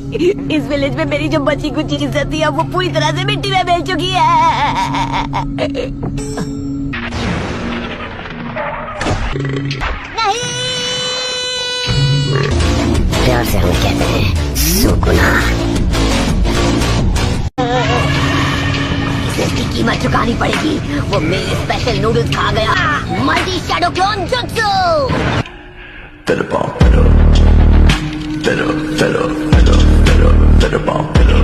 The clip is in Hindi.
इस विलेज में मेरी जो बची कुछ इज्जत थी वो पूरी तरह से मिट्टी में मिल चुकी है। नहीं, प्यार से हम कहते हैं सुगुना। इसकी कीमत चुकानी पड़ेगी। वो मेरे स्पेशल नूडल्स खा गया। Multi shadow clone jutsu. Better bomb, better, better, better, better, better, better bomb, better.